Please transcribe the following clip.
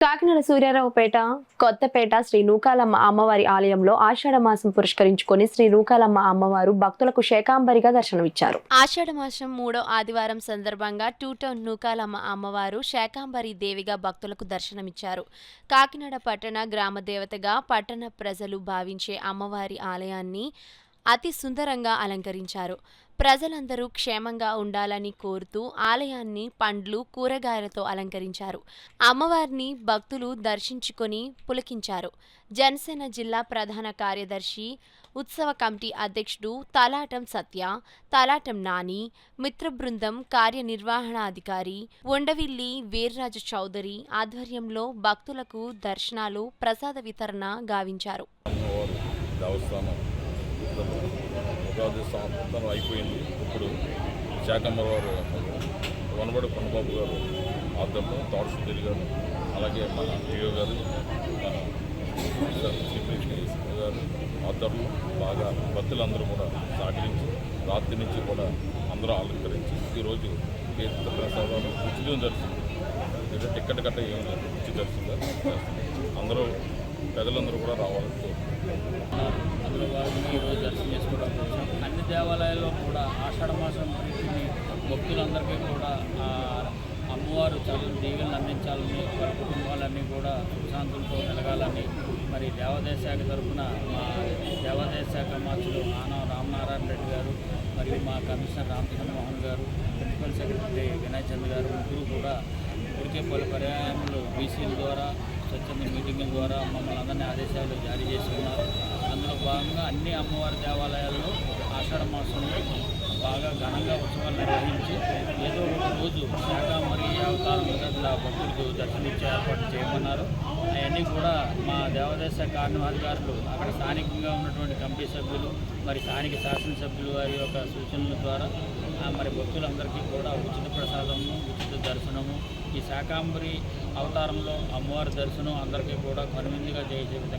కాకినాడ సూర్యారావుపేట కొత్తపేట శ్రీ నూకాలమ్మ అమ్మవారి ఆలయంలో ఆషాఢ మాసం పురస్కరించుకొని శ్రీ నూకాలమ్మ అమ్మవారు భక్తులకు శాకాంబరిగా దర్శనమిచ్చారు. ఆషాఢ మాసం 3వ ఆదివారం సందర్భంగా టూ టౌన్ నూకాలమ్మ అమ్మవారు శాకాంబరి దేవిగా భక్తులకు దర్శనమిచ్చారు. కాకినాడ పట్టణ గ్రామ దేవతగా పట్టణ ప్రజలు భావించే అమ్మవారి ఆలయాన్ని అతి సుందరంగా అలంకరించారు. ప్రజలందరూ క్షేమంగా ఉండాలని కోరుతూ ఆలయాన్ని పండ్లు, కూరగాయలతో అలంకరించారు. అమ్మవారిని భక్తులు దర్శించుకొని పులకించారు. జనసేన జిల్లా ప్రధాన కార్యదర్శి, ఉత్సవ కమిటీ అధ్యక్షుడు తలాటం సత్య, తలాటం నాని, మిత్ర బృందం కార్యనిర్వహణాధికారి ఉండవిల్లి వీర్రాజు చౌదరి ఆధ్వర్యంలో భక్తులకు దర్శనాలు, ప్రసాద వితరణ గావించారు. ఉగాది సంవత్సరం అయిపోయింది. ఇప్పుడు శాకంబరి వారు వనబడి కొండబాబు గారు ఆధ్వర్యంలో తోట సుధీర్ గారు, అలాగే మన టీఓ గారు, మన సిపి గారు ఆధ్వర్యంలో బాగా భక్తులందరూ కూడా సహకరించి రాత్రి నుంచి కూడా అందరూ అలంకరించి ఈరోజు తీర్థ ప్రసాదాలు ఉచితం దర్శనం, టికెట్ గట్ట ఏం లేదు, ఉచిత దర్శనం అందరూ ప్రజలందరూ కూడా రావాలని కోరుకుంటున్నారు. అందులో వారిని ఈరోజు దర్శనం చేసుకోవడం కోసం అన్ని దేవాలయాల్లో కూడా ఆషాఢ మాసం ప్రీతిని భక్తులందరికీ కూడా అమ్మవారు చల్లని దీవెనలు అందించాలని, వారి కుటుంబాలన్నీ కూడా సుఖశాంతులతో వెలగాలని మరి దేవాదాయ శాఖ తరఫున మా దేవాదాయ శాఖ మార్చులు ఆనం రామనారాయణ రెడ్డి గారు మరియు మా కమిషనర్ రామచంద్ర మోహన్ గారు, ప్రిన్సిపల్ సెక్రటరీ వినయ్ చంద్ గారు ముగ్గురు కూడా ఇప్పటికే పలు పర్యాయంలో బీసీల ద్వారా స్వచ్ఛంద మీటింగుల ద్వారా మమ్మల్ని అందరినీ ఆదేశాలు జారీ చేసి ఉన్నారు. అందులో భాగంగా అన్ని అమ్మవారి దేవాలయాల్లో ఆషాఢ మాసంలో బాగా ఘనంగా ఉత్సవాలు నిర్వహించి ఏదో ఒక రోజు శాకాంబరి అవతారంగా భక్తులకు దర్శనమిచ్చే ఏర్పాటు చేయమన్నారు. అవన్నీ కూడా మా దేవాదాయ శాఖ కార్యనిర్వహణాధికారులు, అక్కడ స్థానికంగా ఉన్నటువంటి కమిటీ సభ్యులు, మరి స్థానిక శాసనసభ్యులు వారి యొక్క సూచనల ద్వారా మరి భక్తులందరికీ కూడా ఉచిత ప్రసాదము, ఉచిత దర్శనము, ఈ శాకాంబరి అవతారంలో అమ్మవారి దర్శనం అందరికీ కూడా కనువిందుగా చేసే విధంగా